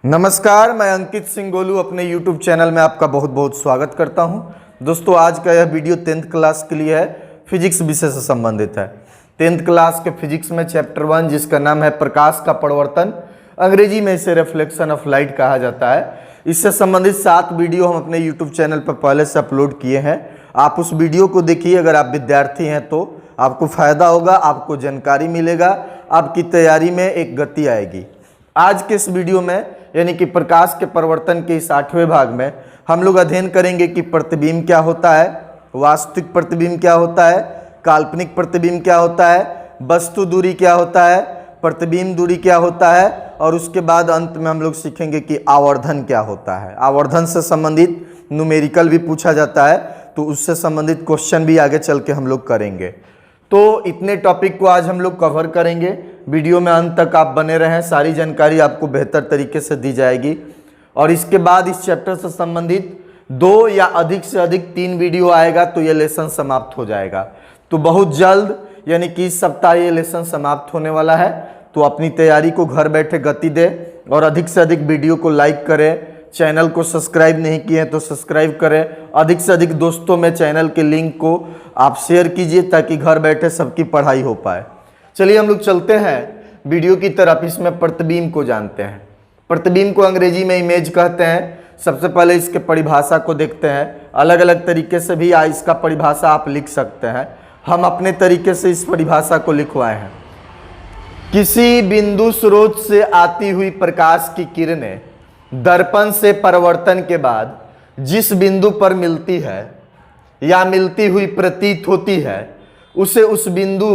नमस्कार, मैं अंकित सिंह गोलू अपने YouTube चैनल में आपका बहुत बहुत स्वागत करता हूं। दोस्तों, आज का यह वीडियो 10th क्लास के लिए है, फिजिक्स विषय से संबंधित है। 10th क्लास के फिजिक्स में चैप्टर 1 जिसका नाम है प्रकाश का परावर्तन, अंग्रेजी में इसे रिफ्लेक्शन ऑफ लाइट कहा जाता है। इससे संबंधित 7 वीडियो हम अपने YouTube चैनल पर पहले से अपलोड किए हैं। आप उस वीडियो को देखिए। अगर आप विद्यार्थी हैं तो आपको फ़ायदा होगा, आपको जानकारी मिलेगा, आपकी तैयारी में एक गति आएगी। आज के इस वीडियो में यानी कि प्रकाश के परावर्तन के इस 8वें भाग में हम लोग अध्ययन करेंगे कि प्रतिबिंब क्या होता है, वास्तविक प्रतिबिंब क्या होता है, काल्पनिक प्रतिबिंब क्या होता है, वस्तु दूरी क्या होता है, प्रतिबिंब दूरी क्या होता है, और उसके बाद अंत में हम लोग सीखेंगे कि आवर्धन क्या होता है। आवर्धन से संबंधित न्यूमेरिकल भी पूछा जाता है, तो उससे संबंधित क्वेश्चन भी आगे चल के हम लोग करेंगे। तो इतने टॉपिक को आज हम लोग कवर करेंगे। वीडियो में अंत तक आप बने रहें, सारी जानकारी आपको बेहतर तरीके से दी जाएगी। और इसके बाद इस चैप्टर से संबंधित 2 या अधिक से अधिक 3 वीडियो आएगा तो ये लेसन समाप्त हो जाएगा। तो बहुत जल्द यानी कि इस सप्ताह ये लेसन समाप्त होने वाला है। तो अपनी तैयारी को घर बैठे गति दे और अधिक से अधिक वीडियो को लाइक करें। चैनल को सब्सक्राइब नहीं किए हैं तो सब्सक्राइब करें। अधिक से अधिक दोस्तों में चैनल के लिंक को आप शेयर कीजिए ताकि घर बैठे सबकी पढ़ाई हो पाए। चलिए हम लोग चलते हैं वीडियो की तरफ। इसमें प्रतिबिंब को जानते हैं। प्रतिबिंब को अंग्रेजी में इमेज कहते हैं। सबसे पहले इसके परिभाषा को देखते हैं। अलग अलग तरीके से भी इसका परिभाषा आप लिख सकते हैं। हम अपने तरीके से इस परिभाषा को लिखवाए हैं। किसी बिंदु स्रोत से आती हुई प्रकाश की किरणें दर्पण से परावर्तन के बाद जिस बिंदु पर मिलती है या मिलती हुई प्रतीत होती है उसे उस बिंदु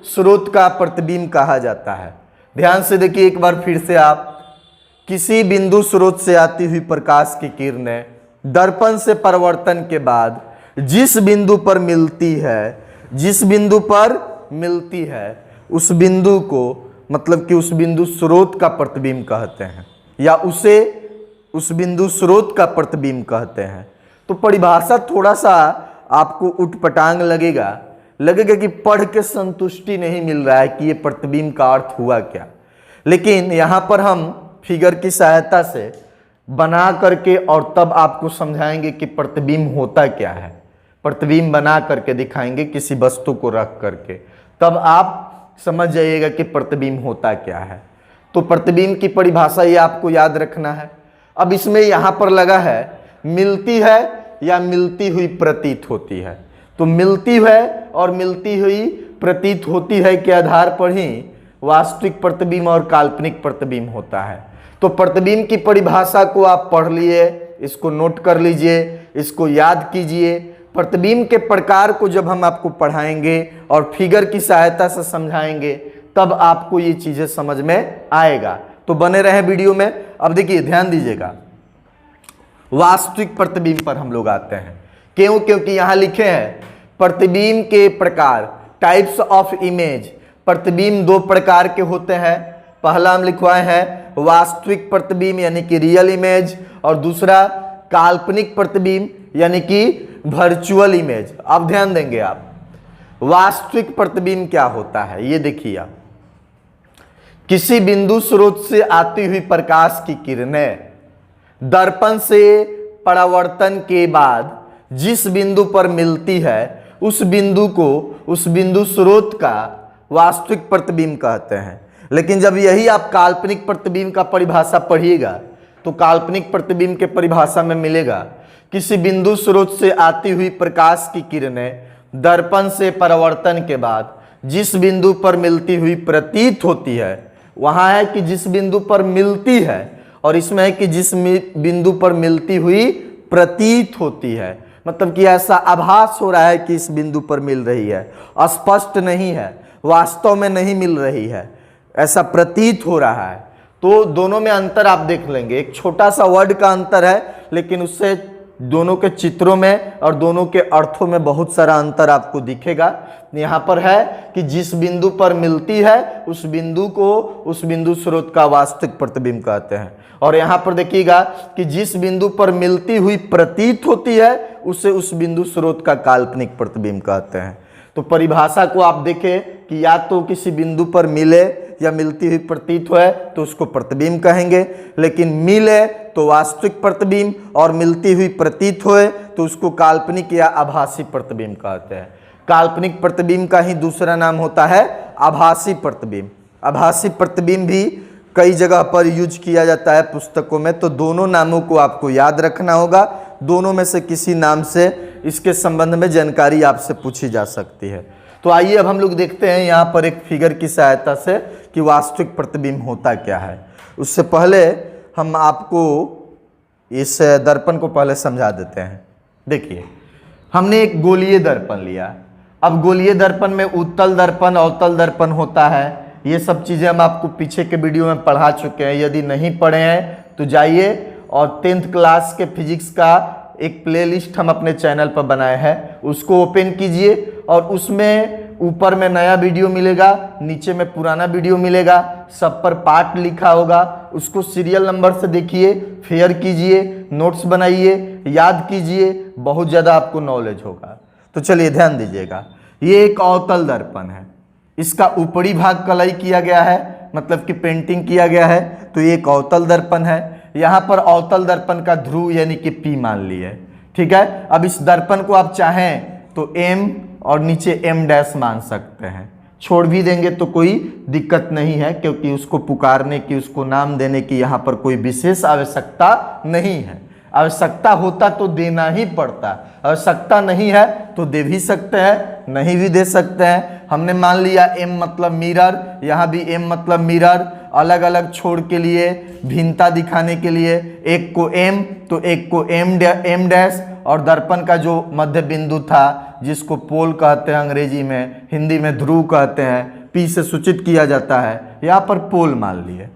स्रोत का प्रतिबिंब कहा जाता है। ध्यान से देखिए एक बार फिर से आप। किसी बिंदु स्रोत से आती हुई प्रकाश की किरणें दर्पण से परावर्तन के बाद जिस बिंदु पर मिलती है उस बिंदु को मतलब कि उस बिंदु स्रोत का प्रतिबिंब कहते हैं, या उसे उस बिंदु स्रोत का प्रतिबिंब कहते हैं। तो परिभाषा थोड़ा सा आपको उटपटांग लगेगा कि पढ़ के संतुष्टि नहीं मिल रहा है कि ये प्रतिबिंब का अर्थ हुआ क्या। लेकिन यहाँ पर हम फिगर की सहायता से बना करके और तब आपको समझाएंगे कि प्रतिबिंब होता क्या है। प्रतिबिंब बना करके दिखाएंगे किसी वस्तु को रख करके, तब आप समझ जाइएगा कि प्रतिबिंब होता क्या है। तो प्रतिबिंब की परिभाषा ये आपको याद रखना है। अब इसमें यहाँ पर लगा है मिलती है या मिलती हुई प्रतीत होती है। तो मिलती है और मिलती हुई प्रतीत होती है के आधार पर ही वास्तविक प्रतिबिंब और काल्पनिक प्रतिबिंब होता है। तो प्रतिबिंब की परिभाषा को आप पढ़ लिए, इसको नोट कर लीजिए, इसको याद कीजिए। प्रतिबिंब के प्रकार को जब हम आपको पढ़ाएंगे और फिगर की सहायता से समझाएंगे तब आपको ये चीजें समझ में आएगा। तो बने रहे वीडियो में। अब देखिए ध्यान दीजिएगा, वास्तविक प्रतिबिंब पर हम लोग आते हैं। क्योंकि यहां लिखे हैं प्रतिबिंब के प्रकार, टाइप्स ऑफ इमेज। प्रतिबिंब 2 प्रकार के होते हैं। पहला हम लिखवाए हैं वास्तविक प्रतिबिंब यानी कि रियल इमेज, और दूसरा काल्पनिक प्रतिबिंब यानी कि वर्चुअल इमेज। अब ध्यान देंगे आप, वास्तविक प्रतिबिंब क्या होता है ये देखिए आप। किसी बिंदु स्रोत से आती हुई प्रकाश की किरणें दर्पण से परावर्तन के बाद जिस बिंदु पर मिलती है उस बिंदु को उस बिंदु स्रोत का वास्तविक प्रतिबिंब कहते हैं। लेकिन जब यही आप काल्पनिक प्रतिबिंब का परिभाषा पढ़िएगा तो काल्पनिक प्रतिबिंब के परिभाषा में मिलेगा किसी बिंदु स्रोत से आती हुई प्रकाश की किरणें दर्पण से परावर्तन के बाद जिस बिंदु पर मिलती हुई प्रतीत होती है। वहां है कि जिस बिंदु पर मिलती है और इसमें है कि जिस बिंदु पर मिलती हुई प्रतीत होती है। मतलब कि ऐसा आभास हो रहा है कि इस बिंदु पर मिल रही है, स्पष्ट नहीं है, वास्तव में नहीं मिल रही है, ऐसा प्रतीत हो रहा है। तो दोनों में अंतर आप देख लेंगे। एक छोटा सा वर्ड का अंतर है, लेकिन उससे दोनों के चित्रों में और दोनों के अर्थों में बहुत सारा अंतर आपको दिखेगा। यहाँ पर है कि जिस बिंदु पर मिलती है उस बिंदु को उस बिंदु स्रोत का वास्तविक प्रतिबिंब कहते हैं, और यहाँ पर देखिएगा कि जिस बिंदु पर मिलती हुई प्रतीत होती है उसे उस बिंदु स्रोत का काल्पनिक प्रतिबिंब कहते हैं। तो परिभाषा को आप देखें कि या तो किसी बिंदु पर मिले या मिलती हुई प्रतीत हो तो उसको प्रतिबिंब कहेंगे, लेकिन मिले तो वास्तविक प्रतिबिंब और मिलती हुई प्रतीत होए तो उसको काल्पनिक या आभासी प्रतिबिंब कहते हैं। काल्पनिक प्रतिबिंब का ही दूसरा नाम होता है आभासी प्रतिबिंब। आभासी प्रतिबिंब भी कई जगह पर यूज किया जाता है पुस्तकों में, तो दोनों नामों को आपको याद रखना होगा। दोनों में से किसी नाम से इसके संबंध में जानकारी आपसे पूछी जा सकती है। तो आइए अब हम लोग देखते हैं यहाँ पर एक फिगर की सहायता से कि वास्तविक प्रतिबिंब होता क्या है। उससे पहले हम आपको इस दर्पण को पहले समझा देते हैं। देखिए, हमने एक गोलीय दर्पण लिया। अब गोलीय दर्पण में उत्तल दर्पण, अवतल दर्पण होता है। ये सब चीज़ें हम आपको पीछे के वीडियो में पढ़ा चुके हैं। यदि नहीं पढ़े हैं तो जाइए और 10th क्लास के फिजिक्स का एक प्लेलिस्ट हम अपने चैनल पर बनाए हैं, उसको ओपन कीजिए और उसमें ऊपर में नया वीडियो मिलेगा, नीचे में पुराना वीडियो मिलेगा, सब पर पार्ट लिखा होगा। उसको सीरियल नंबर से देखिए, फेयर कीजिए, नोट्स बनाइए, याद कीजिए, बहुत ज़्यादा आपको नॉलेज होगा। तो चलिए ध्यान दीजिएगा, ये एक अवतल दर्पण है। इसका ऊपरी भाग कलई किया गया है, मतलब कि पेंटिंग किया गया है, तो ये एक अवतल दर्पण है। यहाँ पर अवतल दर्पण का ध्रुव यानी कि P मान लिए, ठीक है। अब इस दर्पण को आप चाहें तो M और नीचे M' मान सकते हैं, छोड़ भी देंगे तो कोई दिक्कत नहीं है, क्योंकि उसको पुकारने की, उसको नाम देने की यहाँ पर कोई विशेष आवश्यकता नहीं है। आवश्यकता होता तो देना ही पड़ता, आवश्यकता नहीं है तो दे भी सकते हैं, नहीं भी दे सकते हैं। हमने मान लिया M मतलब मिरर, यहाँ भी M मतलब मिरर, अलग अलग छोर के लिए, भिन्नता दिखाने के लिए, एक को M तो एक को M' और दर्पण का जो मध्य बिंदु था, जिसको पोल कहते हैं अंग्रेजी में, हिंदी में ध्रुव कहते हैं, P से सूचित किया जाता है, यहाँ पर पोल मान लिए।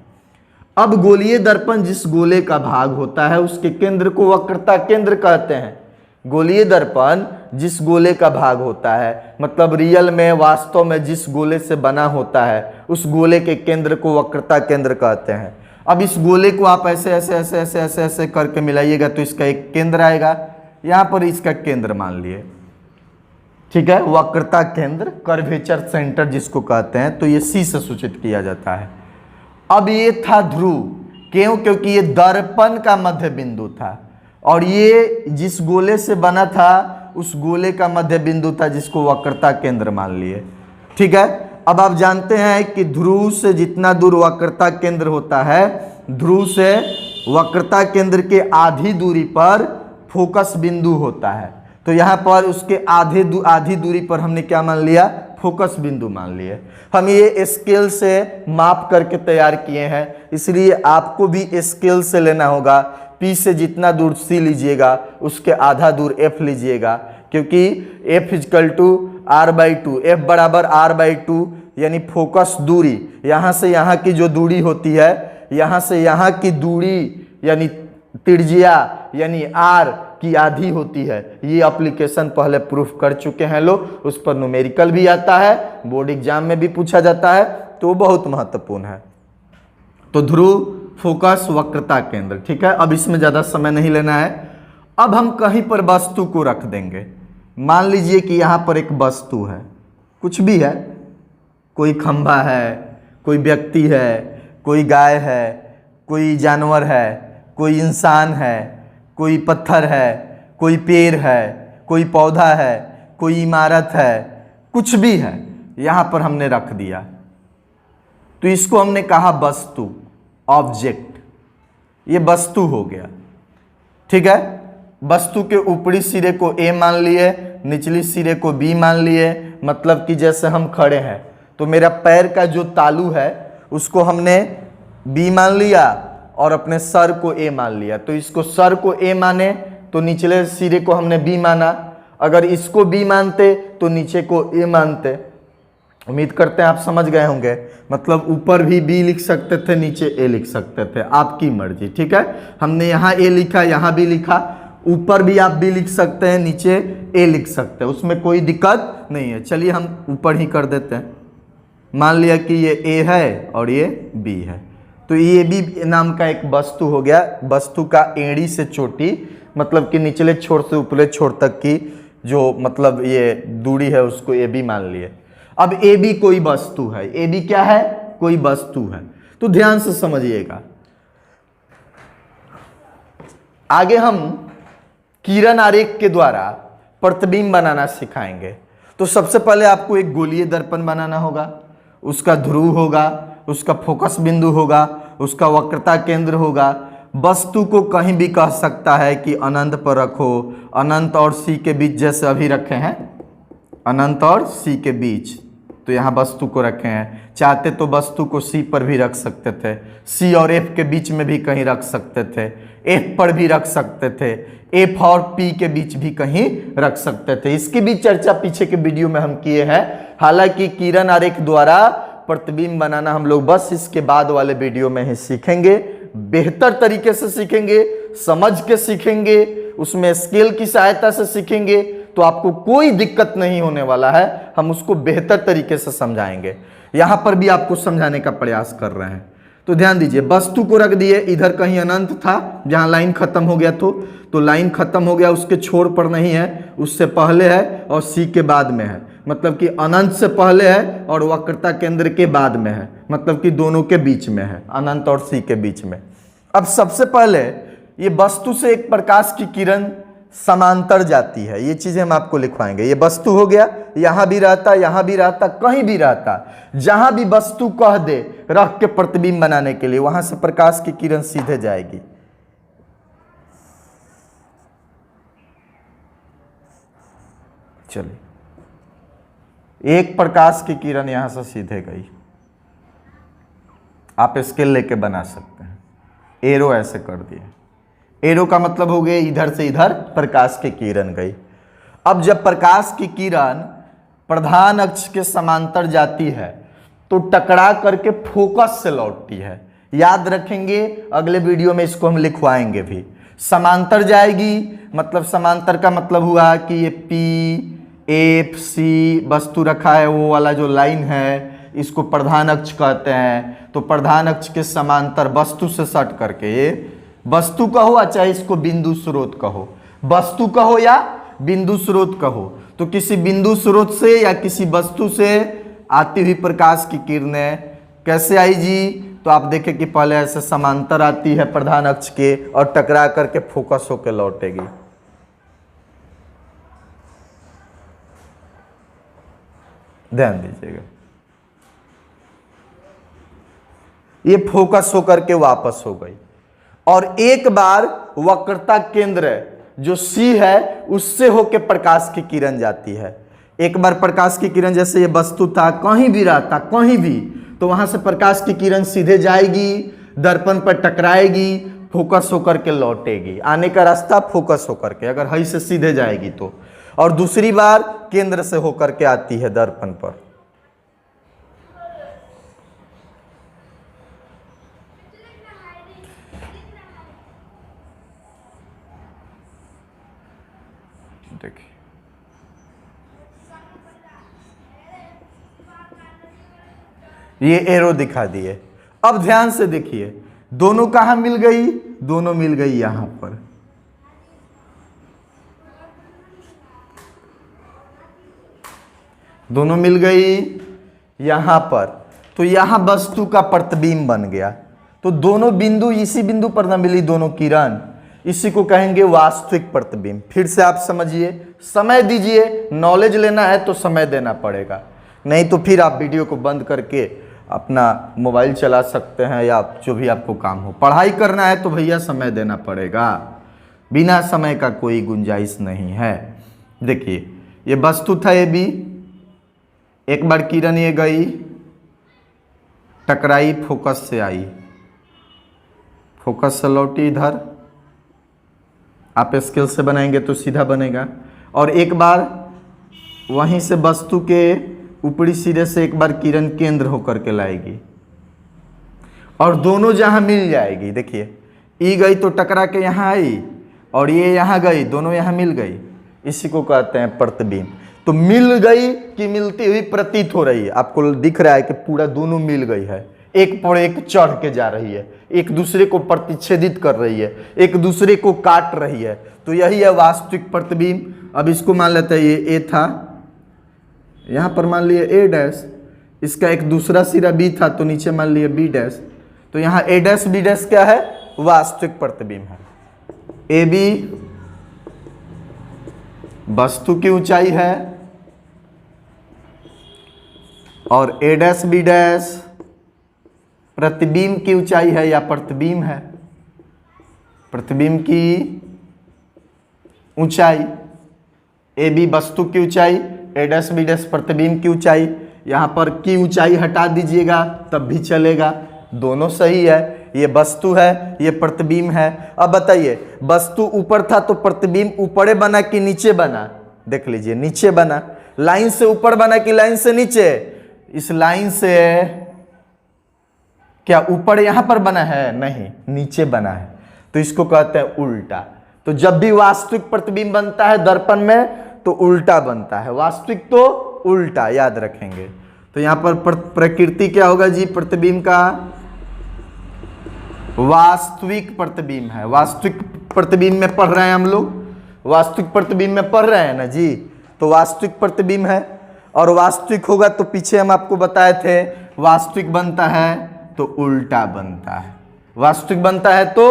अब गोलीय दर्पण जिस गोले का भाग होता है उसके केंद्र को वक्रता केंद्र कहते हैं। गोलीय दर्पण जिस गोले का भाग होता है, मतलब रियल में, वास्तव में जिस गोले से बना होता है, उस गोले के केंद्र को वक्रता केंद्र कहते हैं। अब इस गोले को आप ऐसे ऐसे ऐसे ऐसे ऐसे ऐसे करके मिलाइएगा तो इसका एक केंद्र आएगा, यहाँ पर इसका केंद्र मान लिए, ठीक है, वक्रता केंद्र, कर्वेचर सेंटर जिसको कहते हैं, तो ये C से सूचित किया जाता है। अब ये था ध्रुव, क्यों? क्योंकि ये दर्पण का मध्य बिंदु था और ये जिस गोले से बना था उस गोले का मध्य बिंदु था, जिसको वक्रता केंद्र मान लिए, ठीक है। अब आप जानते हैं कि ध्रुव से जितना दूर वक्रता केंद्र होता है, ध्रुव से वक्रता केंद्र के आधी दूरी पर फोकस बिंदु होता है। तो यहाँ पर उसके आधी दूरी पर हमने क्या मान लिया? फोकस बिंदु मान लिए। हम ये स्केल से माप करके तैयार किए हैं, इसलिए आपको भी स्केल से लेना होगा। P से जितना दूर C लीजिएगा उसके आधा दूर F लीजिएगा, क्योंकि F = R/2, F बराबर R/2 यानी फोकस दूरी। यहाँ से यहाँ की जो दूरी होती है, यहाँ से यहाँ की दूरी यानी त्रिज्या यानी R की आधी होती है। ये एप्लीकेशन पहले प्रूफ कर चुके हैं लोग, उस पर न्यूमेरिकल भी आता है, बोर्ड एग्जाम में भी पूछा जाता है, तो बहुत महत्वपूर्ण है। तो ध्रुव, फोकस, वक्रता केंद्र, ठीक है। अब इसमें ज़्यादा समय नहीं लेना है। अब हम कहीं पर वस्तु को रख देंगे। मान लीजिए कि यहाँ पर एक वस्तु है, कुछ भी है, कोई खंभा है, कोई व्यक्ति है, कोई गाय है, कोई जानवर है, कोई इंसान है, कोई पत्थर है, कोई पेड़ है, कोई पौधा है, कोई इमारत है, कुछ भी है, यहाँ पर हमने रख दिया, तो इसको हमने कहा वस्तु, ऑब्जेक्ट। ये वस्तु हो गया, ठीक है। वस्तु के ऊपरी सिरे को A मान लिए, निचली सिरे को B मान लिए। मतलब कि जैसे हम खड़े हैं तो मेरा पैर का जो तालू है उसको हमने B मान लिया और अपने सर को A मान लिया। तो इसको सर को A माने तो निचले सिरे को हमने B माना, अगर इसको B मानते तो नीचे को A मानते। उम्मीद करते हैं आप समझ गए होंगे। मतलब ऊपर भी B लिख सकते थे, नीचे A लिख सकते थे, आपकी मर्जी, ठीक है। हमने यहाँ A लिखा, यहाँ भी लिखा, ऊपर भी आप B लिख सकते हैं, नीचे A लिख सकते हैं, उसमें कोई दिक्कत नहीं है। चलिए हम ऊपर ही कर देते हैं। मान लिया कि ये A है और ये B है, तो ये B नाम का एक वस्तु हो गया। वस्तु का एड़ी से चोटी, मतलब कि निचले छोर से ऊपरे छोर तक की जो ये दूरी है उसको AB मान लिए। अब AB कोई वस्तु है। AB क्या है? कोई वस्तु है। तो ध्यान से समझिएगा। आगे हम किरण आरेख के द्वारा प्रतिबिंब बनाना सिखाएंगे। तो सबसे पहले आपको एक गोलीय दर्पण बनाना होगा, उसका ध्रुव होगा, उसका फोकस बिंदु होगा, उसका वक्रता केंद्र होगा। वस्तु को कहीं भी कह सकता है कि अनंत पर रखो, अनंत और सी के बीच, जैसे अभी रखे हैं अनंत और सी के बीच, तो यहाँ वस्तु को रखे हैं। चाहते तो वस्तु को सी पर भी रख सकते थे, सी और एफ के बीच में भी कहीं रख सकते थे, एफ पर भी रख सकते थे, एफ और पी के बीच भी कहीं रख सकते थे। इसकी भी चर्चा पीछे के वीडियो में हम किए हैं। हालांकि किरण आरेख द्वारा प्रतिबिंब बनाना हम लोग बस इसके बाद वाले वीडियो में ही सीखेंगे, बेहतर तरीके से सीखेंगे, समझ के सीखेंगे, उसमें स्केल की सहायता से सीखेंगे, तो आपको कोई दिक्कत नहीं होने वाला है। हम उसको बेहतर तरीके से समझाएंगे। यहां पर भी आपको समझाने का प्रयास कर रहे हैं। तो ध्यान दीजिए, वस्तु को रख दिए, इधर कहीं अनंत था जहां लाइन खत्म हो गया, तो लाइन खत्म हो गया, उसके छोर पर नहीं है, उससे पहले है और सी के बाद में है, मतलब कि अनंत से पहले है और वक्रता केंद्र के बाद में है, मतलब कि दोनों के बीच में है, अनंत और सी के बीच में। अब सबसे पहले ये वस्तु से एक प्रकाश की किरण समांतर जाती है, ये चीजें हम आपको लिखवाएंगे। ये वस्तु हो गया, यहां भी रहता, यहां भी रहता, कहीं भी रहता, जहां भी वस्तु कह दे रख के प्रतिबिंब बनाने के लिए, वहां से प्रकाश की किरण सीधे जाएगी। चलिए, एक प्रकाश की किरण यहां से सीधे गई। आप स्केल लेके बना सकते हैं, एरो ऐसे कर दिए, एरो का मतलब हो गया इधर से इधर प्रकाश की किरण गई। अब जब प्रकाश की किरण प्रधान अक्ष के समांतर जाती है तो टकरा करके फोकस से लौटती है। याद रखेंगे, अगले वीडियो में इसको हम लिखवाएंगे भी। समांतर जाएगी, मतलब समांतर का मतलब हुआ कि ये पी एफ सी वस्तु रखा है, वो वाला जो लाइन है इसको प्रधान अक्ष कहते हैं। तो प्रधान अक्ष के समांतर वस्तु से सट करके, ये वस्तु कहो चाहे इसको बिंदु स्रोत कहो, वस्तु कहो या बिंदु स्रोत कहो, तो किसी बिंदु स्रोत से या किसी वस्तु से आती हुई प्रकाश की किरणें कैसे आई जी? तो आप देखें कि पहले ऐसे समांतर आती है प्रधान अक्ष के और टकरा करके फोकस होकर लौटेगी। ध्यान दीजिएगा, ये फोकस होकर के वापस हो गई और एक बार वक्रता केंद्र जो सी है उससे होकर प्रकाश की किरण जाती है। एक बार प्रकाश की किरण, जैसे ये वस्तु था, कहीं भी रहता, कहीं भी, तो वहां से प्रकाश की किरण सीधे जाएगी, दर्पण पर टकराएगी, फोकस होकर के लौटेगी। आने का रास्ता फोकस होकर के, अगर हई से सीधे जाएगी तो। और दूसरी बार केंद्र से होकर के आती है दर्पण पर। देखिए, ये एरो दिखा दिए। अब ध्यान से देखिए, दोनों कहां मिल गई? दोनों मिल गई यहां पर। दोनों मिल गई यहां पर, तो यहां वस्तु का प्रतिबिंब बन गया। तो दोनों बिंदु इसी बिंदु पर न मिली दोनों किरण, इसी को कहेंगे वास्तविक प्रतिबिंब। फिर से आप समझिए, समय दीजिए, नॉलेज लेना है तो समय देना पड़ेगा, नहीं तो फिर आप वीडियो को बंद करके अपना मोबाइल चला सकते हैं या जो भी आपको काम हो। पढ़ाई करना है तो भैया समय देना पड़ेगा, बिना समय का कोई गुंजाइश नहीं है। देखिए, ये वस्तु था, ये भी एक बार किरण ये गई, टकराई, फोकस से आई, फोकस से लौटी इधर। आप स्केल से बनाएंगे तो सीधा बनेगा। और एक बार वहीं से वस्तु के ऊपरी सिरे से एक बार किरण केंद्र होकर के लाएगी और दोनों जहां मिल जाएगी। देखिए, ई गई तो टकरा के यहां आई और ये यहां गई, दोनों यहां मिल गई, इसी को कहते हैं प्रतिबिंब। तो मिल गई कि मिलती हुई प्रतीत हो रही है, आपको दिख रहा है कि पूरा दोनों मिल गई है, एक पर एक चढ़ के जा रही है, एक दूसरे को प्रतिच्छेदित कर रही है, एक दूसरे को काट रही है। तो यही है वास्तविक प्रतिबिंब। अब इसको मान लेते हैं, ये ए था, यहां पर मान लिए ए डैश, इसका एक दूसरा सिरा बी था तो नीचे मान लिया बी डैश, तो यहाँ ए डैश बी डैश क्या है, वास्तविक प्रतिबिंब है। ए बी वस्तु की ऊंचाई है और ए डैश बी डैश प्रतिबिंब की ऊंचाई है या प्रतिबिंब है, प्रतिबिंब की ऊंचाई। ए बी वस्तु की ऊंचाई, ए डैश बी डैश प्रतिबिंब की ऊंचाई। यहाँ पर की ऊंचाई हटा दीजिएगा तब भी चलेगा, दोनों सही है। ये वस्तु है, ये प्रतिबिंब है। अब बताइए, वस्तु ऊपर था तो प्रतिबिंब ऊपरे बना कि नीचे बना? देख लीजिए, नीचे बना। लाइन से ऊपर बना कि लाइन से नीचे? इस लाइन से क्या ऊपर यहां पर बना है? नहीं, नीचे बना है, तो इसको कहते हैं उल्टा। तो जब भी वास्तविक प्रतिबिंब बनता है दर्पण में तो उल्टा बनता है, वास्तविक तो उल्टा, याद रखेंगे। तो यहां पर प्रकृति क्या होगा जी? प्रतिबिंब का वास्तविक प्रतिबिंब है। वास्तविक प्रतिबिंब में पढ़ रहे हैं हम लोग, वास्तविक प्रतिबिंब में पढ़ रहे हैं ना जी, तो वास्तविक प्रतिबिंब है। और वास्तविक होगा तो पीछे हम आपको बताए थे, वास्तविक बनता है तो उल्टा बनता है, वास्तविक बनता है तो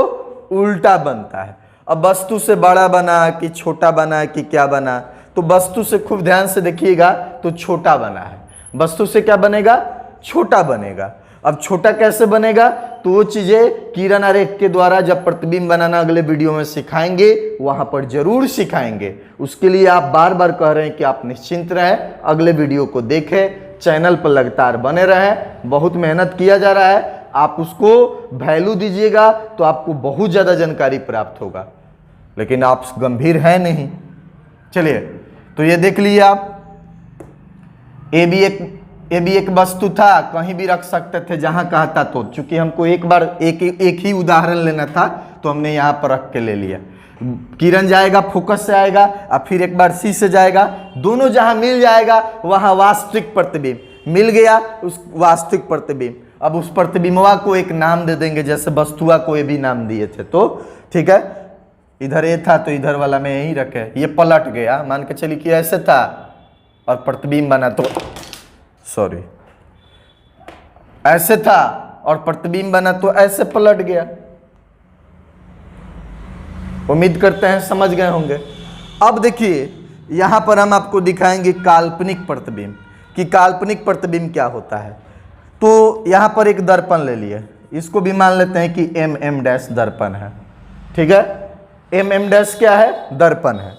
उल्टा बनता है। अब वस्तु से बड़ा बना कि छोटा बना कि क्या बना? तो वस्तु से खूब ध्यान से देखिएगा तो छोटा बना है। वस्तु से क्या बनेगा? छोटा बनेगा। अब छोटा कैसे बनेगा? तो वो चीजें किरण आरेख के द्वारा जब प्रतिबिंब बनाना अगले वीडियो में सिखाएंगे, वहां पर जरूर सिखाएंगे। उसके लिए आप बार बार कह रहे हैं कि आप निश्चिंत रहें, अगले वीडियो को देखें, चैनल पर लगातार बने रहें। बहुत मेहनत किया जा रहा है, आप उसको वैल्यू दीजिएगा तो आपको बहुत ज्यादा जानकारी प्राप्त होगा, लेकिन आप गंभीर हैं नहीं। चलिए, तो ये देख लिए आप, ए भी एक वस्तु था, कहीं भी रख सकते थे जहां कहता। तो चूंकि हमको एक बार एक ही उदाहरण लेना था तो हमने यहां पर रख के ले लिया। किरण जाएगा, फोकस से आएगा और फिर एक बार सी से जाएगा, दोनों जहां मिल जाएगा वहां वास्तविक प्रतिबिंब मिल गया, उस वास्तविक प्रतिबिंब। अब उस प्रतिबिंबवा को एक नाम दे देंगे, जैसे वस्तुआ को ये भी नाम दिए थे, तो ठीक है। इधर ये था तो इधर वाला में यही रखे, ये पलट गया, मान के चलिए कि ऐसे था और प्रतिबिंब बना, तो सॉरी ऐसे था और प्रतिबिंब बना तो ऐसे पलट गया। उम्मीद करते हैं समझ गए होंगे। अब देखिए, यहां पर हम आपको दिखाएंगे काल्पनिक प्रतिबिंब, कि काल्पनिक प्रतिबिंब क्या होता है। तो यहां पर एक दर्पण ले लिए, इसको भी मान लेते हैं कि एम डैश दर्पण है, ठीक है। एम डैश क्या है? दर्पण है।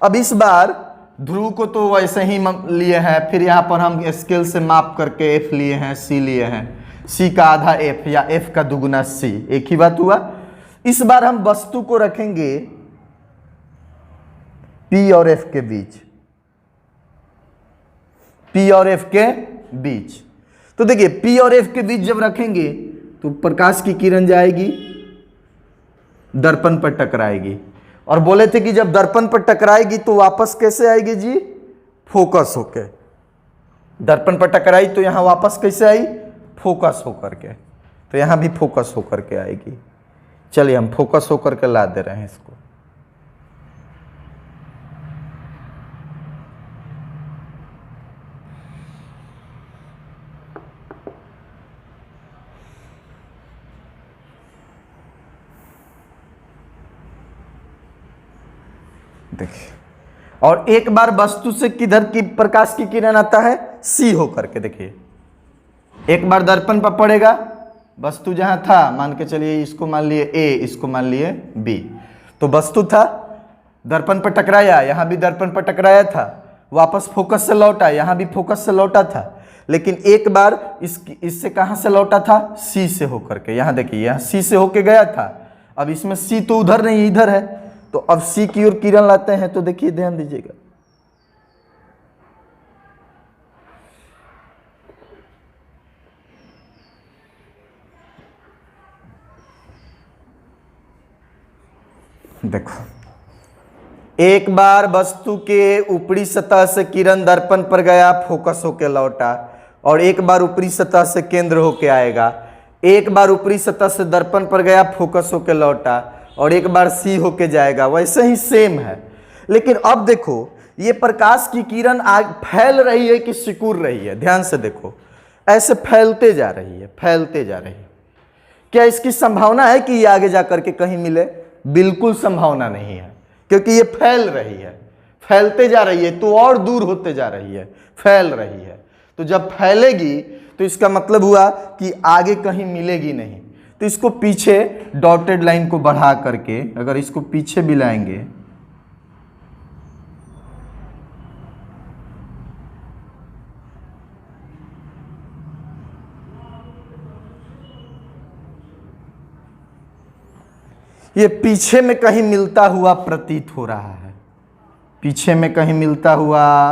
अब इस बार ध्रुव को तो वैसे ही लिए हैं, फिर यहाँ पर हम स्केल से माप करके एफ लिए हैं, सी लिए हैं, सी का आधा एफ या एफ का दुगुना सी, एक ही बात हुआ। इस बार हम वस्तु को रखेंगे पी और एफ के बीच, पी और एफ के बीच। तो देखिए, पी और एफ के बीच जब रखेंगे तो प्रकाश की किरण जाएगी, दर्पण पर टकराएगी, और बोले थे कि जब दर्पण पर टकराएगी तो वापस कैसे आएगी जी? फोकस होके। दर्पण पर टकराई तो यहां वापस कैसे आई? फोकस होकर के। तो यहां भी फोकस होकर के आएगी। चलिए, हम फोकस होकर के ला दे रहे हैं इसको। देखिए, और एक बार वस्तु से किधर की प्रकाश की किरण आता है? सी होकर के। देखिए, एक बार दर्पण पर पड़ेगा, वस्तु जहां था, मान के चलिए इसको मान लिए ए, इसको मान लिए बी, तो वस्तु था, दर्पण पर टकराया, यहां भी दर्पण पर टकराया था, वापस फोकस से लौटा, यहां भी फोकस से लौटा था, लेकिन एक बार इससे कहां से लौटा था? सी से होकर के। यहां देखिए, यहां सी से होके गया था, अब इसमें सी तो उधर नहीं इधर है, तो अब सी की ओर किरण लाते हैं। तो देखिए, ध्यान दीजिएगा, देखो, एक बार वस्तु के ऊपरी सतह से किरण दर्पण पर गया, फोकस होके लौटा, और एक बार ऊपरी सतह से केंद्र होके आएगा, एक बार ऊपरी सतह से दर्पण पर गया, फोकस होके लौटा, और एक बार सी होके जाएगा। वैसे ही सेम है, लेकिन अब देखो, ये प्रकाश की किरण आग फैल रही है कि सिकुड़ रही है? ध्यान से देखो, ऐसे फैलते जा रही है, फैलते जा रही है। क्या इसकी संभावना है कि ये आगे जाकर के कहीं मिले? बिल्कुल संभावना नहीं है, क्योंकि ये फैल रही है, फैलते जा रही है तो और दूर होते जा रही है, फैल रही है। तो जब फैलेगी तो इसका मतलब हुआ कि आगे कहीं मिलेगी नहीं। तो इसको पीछे डॉटेड लाइन को बढ़ा करके अगर इसको पीछे भी लाएंगे, ये पीछे में कहीं मिलता हुआ प्रतीत हो रहा है, पीछे में कहीं मिलता हुआ।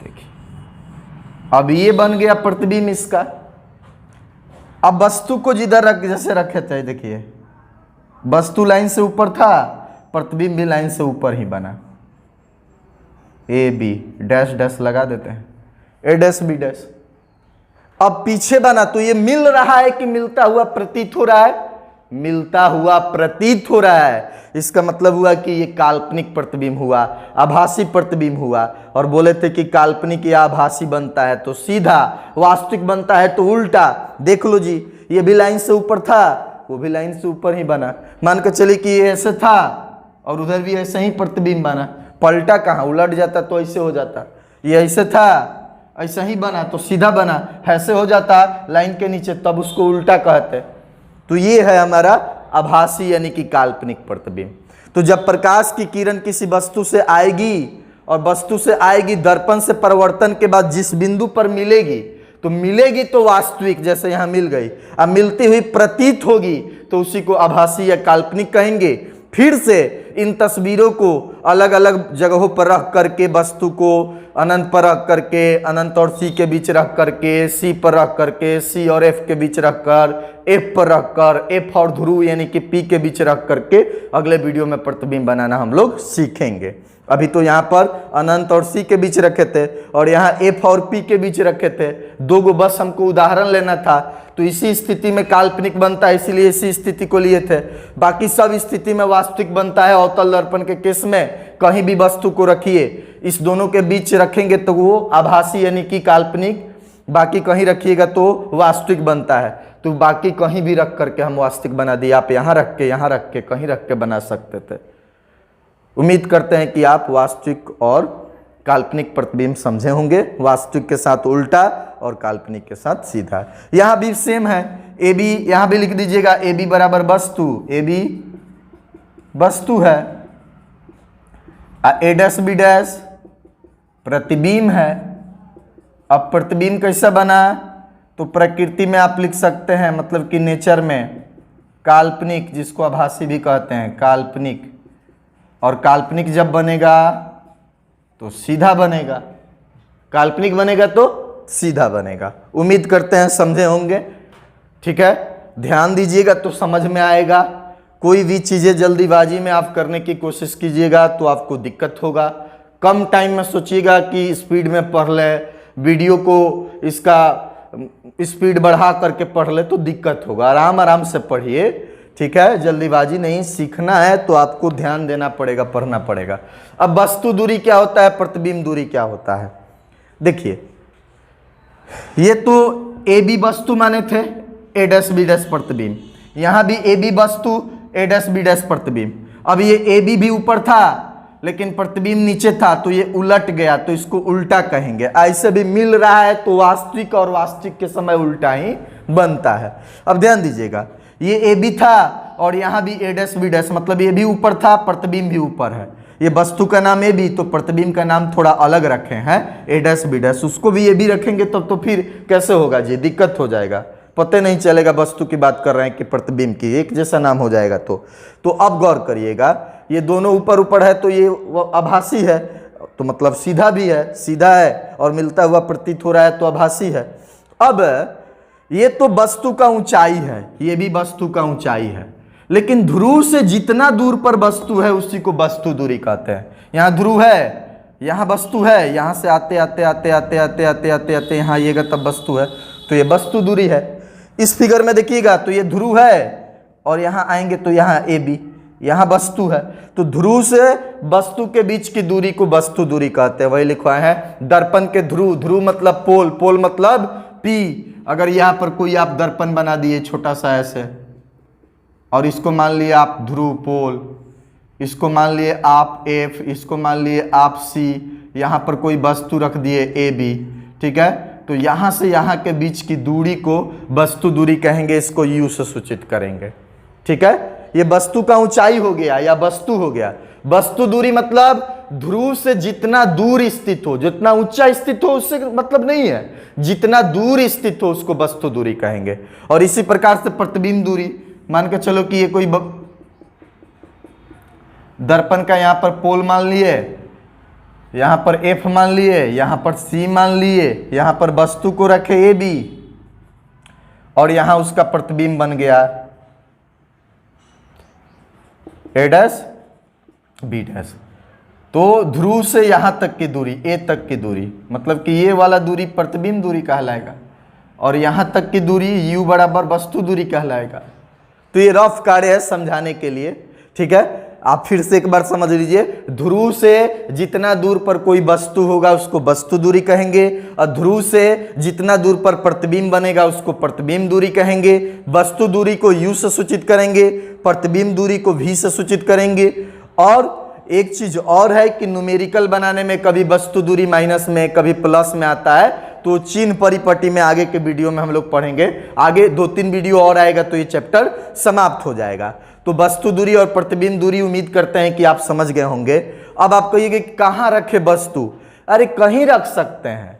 देखिए अब ये बन गया प्रतिबिंब इसका। अब वस्तु को जिधर रख, जैसे रखे थे, देखिए वस्तु लाइन से ऊपर था, प्रतिबिंब भी लाइन से ऊपर ही बना। ए बी डैश डैश लगा देते हैं, ए डैश बी डैश। अब पीछे बना तो ये मिल रहा है कि मिलता हुआ प्रतीत हो रहा है? मिलता हुआ प्रतीत हो रहा है। इसका मतलब हुआ कि ये काल्पनिक प्रतिबिंब हुआ, आभासी प्रतिबिंब हुआ। और बोले थे कि काल्पनिक या आभासी बनता है तो सीधा, वास्तविक बनता है तो उल्टा। देख लो जी, ये भी लाइन से ऊपर था, वो भी लाइन से ऊपर ही बना। मान के चलिए कि ये ऐसे था और उधर भी ऐसे ही प्रतिबिंब बना, पलटा कहाँ, उलट जाता तो ऐसे हो जाता। ये ऐसे था, ऐसा ही बना तो सीधा बना, ऐसे हो जाता लाइन के नीचे, तब उसको उल्टा कहते। तो ये है हमारा आभासी यानी कि काल्पनिक प्रतिबिंब। तो जब प्रकाश की किरण किसी वस्तु से आएगी और वस्तु से आएगी, दर्पण से परिवर्तन के बाद जिस बिंदु पर मिलेगी तो वास्तविक, जैसे यहां मिल गई। अब मिलती हुई प्रतीत होगी तो उसी को आभासी या काल्पनिक कहेंगे। फिर से इन तस्वीरों को अलग अलग जगहों पर रख करके, वस्तु को अनंत पर रख करके, अनंत और सी के बीच रख करके, सी पर रख करके, सी और एफ के बीच रखकर, एफ पर रखकर, एफ और ध्रुव यानी कि पी के बीच रख करके अगले वीडियो में प्रतिबिंब बनाना हम लोग सीखेंगे। अभी तो यहाँ पर अनंत और सी के बीच रखे थे और यहाँ एफ और पी के बीच रखे थे। दो गो बस हमको उदाहरण लेना था, तो इसी स्थिति में काल्पनिक बनता है, इसीलिए इसी स्थिति को लिए थे। बाकी सब स्थिति में वास्तविक बनता है। अवतल दर्पण के केस में कहीं भी वस्तु को रखिए, इस दोनों के बीच रखेंगे तो वो आभासी यानी कि काल्पनिक, बाकी कहीं रखिएगा तो वास्तविक बनता है। तो बाकी कहीं भी रख करके हम वास्तविक बना दिए। आप यहाँ रख के, यहाँ रख के, कहीं रख के बना सकते थे। उम्मीद करते हैं कि आप वास्तविक और काल्पनिक प्रतिबिंब समझे होंगे, वास्तविक के साथ उल्टा और काल्पनिक के साथ सीधा। यहाँ भी सेम है, ए बी यहाँ भी लिख दीजिएगा, ए बी बराबर वस्तु, ए बी वस्तु है, ए डैश बी डैश प्रतिबिंब है। अब प्रतिबिंब कैसा बना? तो प्रकृति में आप लिख सकते हैं, मतलब कि नेचर में काल्पनिक, जिसको आभासी भी कहते हैं, काल्पनिक। और काल्पनिक जब बनेगा तो सीधा बनेगा, काल्पनिक बनेगा तो सीधा बनेगा। उम्मीद करते हैं समझे होंगे। ठीक है, ध्यान दीजिएगा तो समझ में आएगा। कोई भी चीज़ें जल्दीबाजी में आप करने की कोशिश कीजिएगा तो आपको दिक्कत होगा। कम टाइम में सोचिएगा कि स्पीड में पढ़ ले, वीडियो को इसका स्पीड बढ़ा करके पढ़ ले तो दिक्कत होगा। आराम आराम से पढ़िए, ठीक है, जल्दीबाजी नहीं। सीखना है तो आपको ध्यान देना पड़ेगा, पढ़ना पड़ेगा। अब वस्तु दूरी क्या होता है, प्रतिबिंब दूरी क्या होता है? देखिए, ये तो ए बी वस्तु माने थे, ए डैश बी डैश प्रतिबिंब। यहां भी ए बी वस्तु, ए डैश बी डैश प्रतिबिंब। अब ये ए बी भी ऊपर था लेकिन प्रतिबिंब नीचे था, तो ये उलट गया, तो इसको उल्टा कहेंगे। ऐसे भी मिल रहा है तो वास्तविक और वास्तविक के समय उल्टा ही बनता है। अब ध्यान दीजिएगा, ये ए बी था और यहाँ भी ए डैश बी डैश, मतलब ये भी ऊपर था, प्रतिबिंब भी ऊपर है। ये वस्तु का नाम ए बी, तो प्रतिबिंब का नाम थोड़ा अलग रखे हैं, ए डैश बी डैश। उसको भी ए बी रखेंगे तब तो फिर कैसे होगा जी, दिक्कत हो जाएगा, पता नहीं चलेगा वस्तु की बात कर रहे हैं कि प्रतिबिंब की, एक जैसा नाम हो जाएगा। तो अब गौर करिएगा, ये दोनों ऊपर ऊपर है तो ये आभासी है, तो मतलब सीधा भी है, सीधा है और मिलता हुआ प्रतीत हो रहा है तो आभासी है। अब ये तो वस्तु का ऊंचाई है, ये भी वस्तु का ऊंचाई है, लेकिन ध्रुव से जितना दूर पर वस्तु है उसी को वस्तु दूरी कहते हैं। यहाँ ध्रुव है, यहाँ वस्तु है, यहाँ से आते आते आते आते आते आते आते आते यहाँ आइएगा तब वस्तु है, तो ये वस्तु दूरी है। इस फिगर में देखिएगा तो ये ध्रुव है और यहाँ आएंगे तो यहाँ ए बी, यहाँ वस्तु है। तो ध्रुव से वस्तु के बीच की दूरी को वस्तु दूरी कहते हैं, वही लिखवाए हैं। दर्पण के ध्रुव, ध्रुव मतलब पोल, पोल मतलब P। अगर यहां पर कोई आप दर्पण बना दिए छोटा सा ऐसे, और इसको मान लिए आप ध्रुव पोल, इसको मान लिए आप F, इसको मान लिए आप C, यहाँ पर कोई वस्तु रख दिए AB, ठीक है। तो यहाँ से यहाँ के बीच की दूरी को वस्तु दूरी कहेंगे, इसको U से सूचित करेंगे, ठीक है। ये वस्तु का ऊंचाई हो गया या वस्तु हो गया। वस्तु दूरी मतलब ध्रुव से जितना दूर स्थित हो, जितना ऊंचा स्थित हो उससे मतलब नहीं है, जितना दूर स्थित हो उसको वस्तु दूरी कहेंगे। और इसी प्रकार से प्रतिबिंब दूरी, मान के चलो कि ये कोई दर्पण का यहाँ पर पोल मान लिए, यहाँ पर F मान लिए, यहाँ पर C मान लिए, यहाँ पर वस्तु को रखे AB, और यहाँ उसका प्रतिबिंब बन गया A डैश B डैश। तो ध्रुव से यहाँ तक की दूरी, A तक की दूरी, मतलब कि ये वाला दूरी प्रतिबिंब दूरी कहलाएगा, और यहाँ तक की दूरी U बराबर वस्तु दूरी कहलाएगा। तो ये रफ कार्य है समझाने के लिए, ठीक है। आप फिर से एक बार समझ लीजिए, ध्रुव से जितना दूर पर कोई वस्तु होगा उसको वस्तु दूरी कहेंगे, और ध्रुव से जितना दूर पर प्रतिबिंब बनेगा उसको प्रतिबिंब दूरी कहेंगे। वस्तु दूरी को U से सूचित करेंगे, प्रतिबिंब दूरी को V से सूचित करेंगे। और एक चीज और है कि न्यूमेरिकल बनाने में कभी वस्तु दूरी माइनस में, कभी प्लस में आता है, तो चिन्ह परिपटी में आगे के वीडियो में हम लोग पढ़ेंगे। आगे 2-3 वीडियो और आएगा तो ये चैप्टर समाप्त हो जाएगा। तो वस्तु दूरी और प्रतिबिंब दूरी उम्मीद करते हैं कि आप समझ गए होंगे। अब आप कहिए कि कहाँ रखे वस्तु, अरे कहीं रख सकते हैं।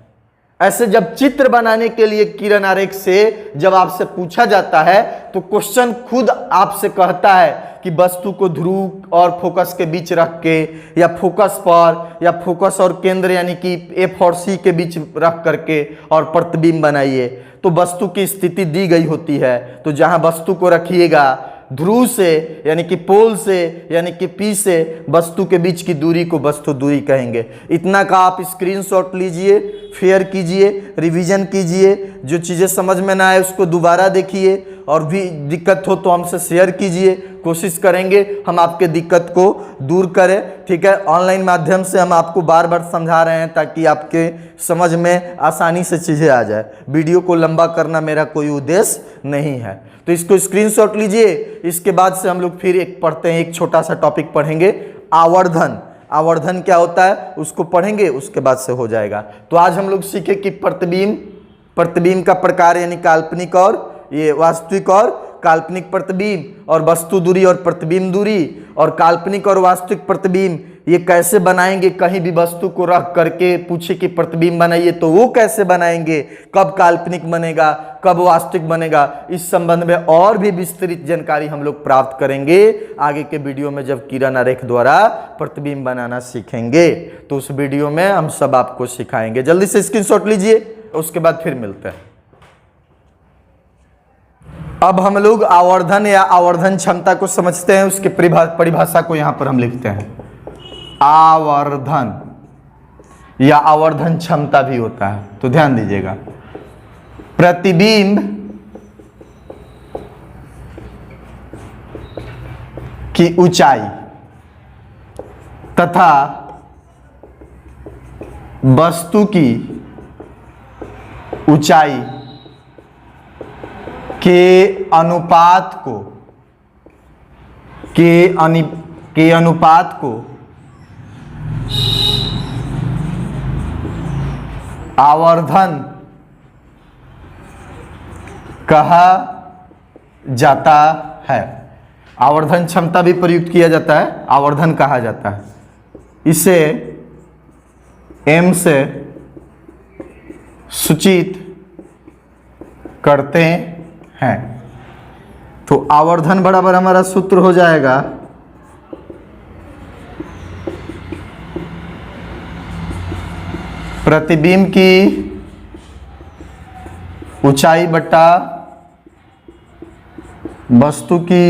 ऐसे जब चित्र बनाने के लिए किरण आरेख से जब आपसे पूछा जाता है तो क्वेश्चन खुद आपसे कहता है कि वस्तु को ध्रुव और फोकस के बीच रख के, या फोकस पर, या फोकस और केंद्र यानी कि F और C के बीच रख करके और प्रतिबिंब बनाइए। तो वस्तु की स्थिति दी गई होती है, तो जहां वस्तु को रखिएगा ध्रुव से यानी कि पोल से यानी कि P से वस्तु के बीच की दूरी को वस्तु दूरी कहेंगे। इतना का आप स्क्रीनशॉट लीजिए, शेयर कीजिए, रिवीजन कीजिए, जो चीज़ें समझ में ना आए उसको दोबारा देखिए, और भी दिक्कत हो तो हमसे शेयर कीजिए। कोशिश करेंगे हम आपके दिक्कत को दूर करें, ठीक है। ऑनलाइन माध्यम से हम आपको बार बार समझा रहे हैं ताकि आपके समझ में आसानी से चीज़ें आ जाए। वीडियो को लंबा करना मेरा कोई उद्देश्य नहीं है। तो इसको स्क्रीनशॉट लीजिए। इसके बाद से हम लोग फिर एक पढ़ते हैं, एक छोटा सा टॉपिक पढ़ेंगे, आवर्धन। आवर्धन क्या होता है उसको पढ़ेंगे, उसके बाद से हो जाएगा। तो आज हम लोग सीखे कि प्रतिबिंब का प्रकार यानी काल्पनिक और ये वास्तविक और काल्पनिक प्रतिबिंब, और वस्तु दूरी और प्रतिबिंब दूरी, और काल्पनिक और वास्तविक प्रतिबिंब ये कैसे बनाएंगे। कहीं भी वस्तु को रख करके पूछे कि प्रतिबिंब बनाइए तो वो कैसे बनाएंगे, कब काल्पनिक बनेगा, कब वास्तविक बनेगा, इस संबंध में और भी विस्तृत जानकारी हम लोग प्राप्त करेंगे आगे के वीडियो में जब किरण आरेख द्वारा प्रतिबिंब बनाना सीखेंगे। तो उस वीडियो में हम सब आपको सिखाएंगे। जल्दी से स्क्रीनशॉट लीजिए, उसके बाद फिर मिलते हैं। अब हम लोग आवर्धन या आवर्धन क्षमता को समझते हैं। उसके परिभाषा को यहां पर हम लिखते हैं। आवर्धन या आवर्धन क्षमता भी होता है, तो ध्यान दीजिएगा। प्रतिबिंब की ऊंचाई तथा वस्तु की ऊंचाई के अनुपात को आवर्धन कहा जाता है। आवर्धन क्षमता भी प्रयुक्त किया जाता है, आवर्धन कहा जाता है। इसे M से सूचित करते हैं। तो आवर्धन बराबर हमारा सूत्र हो जाएगा प्रतिबिंब की ऊंचाई बटा वस्तु की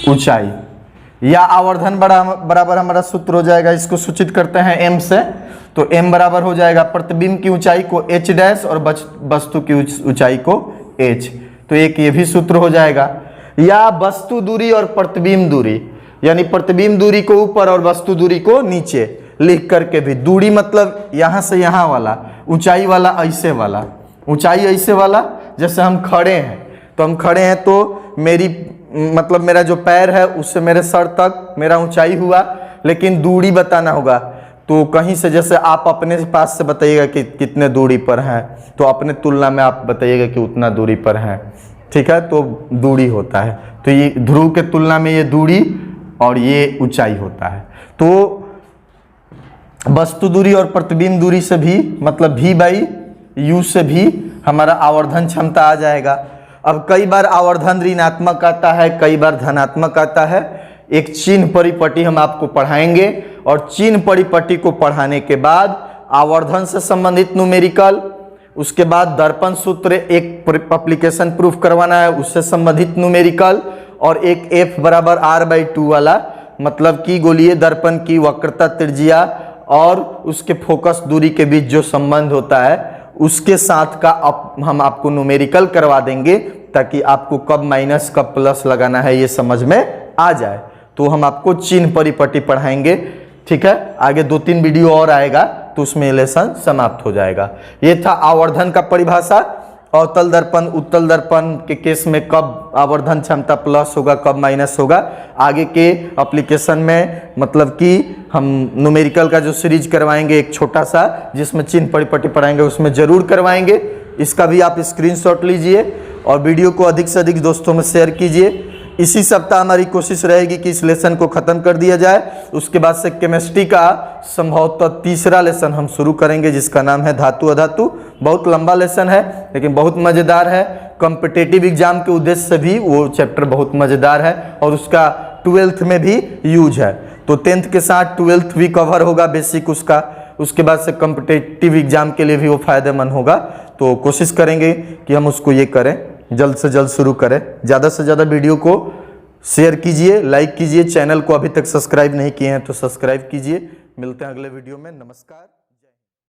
ऊंचाई, या आवर्धन बराबर हमारा सूत्र हो जाएगा, इसको सूचित करते हैं M से। तो M बराबर हो जाएगा प्रतिबिंब की ऊंचाई को H डैश और वस्तु की ऊंचाई को H। तो एक ये भी सूत्र हो जाएगा। या वस्तु दूरी और प्रतिबिंब दूरी, यानी प्रतिबिंब दूरी को ऊपर और वस्तु दूरी को नीचे लिख करके भी, दूरी मतलब यहाँ से यहाँ वाला, ऊंचाई वाला ऐसे वाला, ऊंचाई ऐसे वाला, जैसे हम खड़े हैं तो हम खड़े हैं तो मेरी मतलब मेरा जो पैर है उससे मेरे सर तक मेरा ऊंचाई हुआ, लेकिन दूरी बताना होगा। तो कहीं से जैसे आप अपने पास से बताइएगा कि कितने दूरी पर हैं, तो अपने तुलना में आप बताइएगा कि उतना दूरी पर हैं, ठीक है, तो दूरी होता है। तो ये ध्रुव के तुलना में ये दूरी और ये ऊंचाई होता है। तो वस्तु दूरी और प्रतिबिंब दूरी से भी मतलब V/U से भी हमारा आवर्धन क्षमता आ जाएगा। अब कई बार आवर्धन ऋणात्मक आता है, कई बार धनात्मक आता है। एक चिन्ह परिपटी हम आपको पढ़ाएंगे और चिन्ह परिपटी को पढ़ाने के बाद आवर्धन से संबंधित न्यूमेरिकल, उसके बाद दर्पण सूत्र एक एप्लीकेशन प्रूफ करवाना है, उससे संबंधित न्यूमेरिकल, और एक F=R/2 वाला, मतलब कि गोलीय दर्पण की वक्रता त्रिज्या और उसके फोकस दूरी के बीच जो संबंध होता है उसके साथ का हम आपको न्यूमेरिकल करवा देंगे, ताकि आपको कब माइनस कब प्लस लगाना है ये समझ में आ जाए। तो हम आपको चिन्ह परिपटी पढ़ाएंगे, ठीक है। आगे 2-3 वीडियो और आएगा तो उसमें लेसन समाप्त हो जाएगा। ये था आवर्धन का परिभाषा। अवतल दर्पण उत्तल दर्पण के केस में कब आवर्धन क्षमता प्लस होगा, कब माइनस होगा, आगे के एप्लीकेशन में मतलब कि हम न्यूमेरिकल का जो सीरीज करवाएंगे एक छोटा सा, जिसमें चिन्ह परिपटी पढ़ाएंगे, उसमें जरूर करवाएंगे। इसका भी आप स्क्रीनशॉट लीजिए और वीडियो को अधिक से अधिक दोस्तों में शेयर कीजिए। इसी सप्ताह हमारी कोशिश रहेगी कि इस लेसन को ख़त्म कर दिया जाए। उसके बाद से केमिस्ट्री का संभवतः तीसरा लेसन हम शुरू करेंगे, जिसका नाम है धातु अधातु। बहुत लंबा लेसन है लेकिन बहुत मज़ेदार है। कॉम्पिटिटिव एग्जाम के उद्देश्य से भी वो चैप्टर बहुत मज़ेदार है और उसका 12th में भी यूज है। तो 10th के साथ 12th भी कवर होगा बेसिक उसका। उसके बाद से कॉम्पिटिटिव एग्जाम के लिए भी वो फ़ायदेमंद होगा। तो कोशिश करेंगे कि हम उसको ये करें, जल्द से जल्द शुरू करें। ज़्यादा से ज़्यादा वीडियो को शेयर कीजिए, लाइक कीजिए। चैनल को अभी तक सब्सक्राइब नहीं किए हैं तो सब्सक्राइब कीजिए। मिलते हैं अगले वीडियो में। नमस्कार।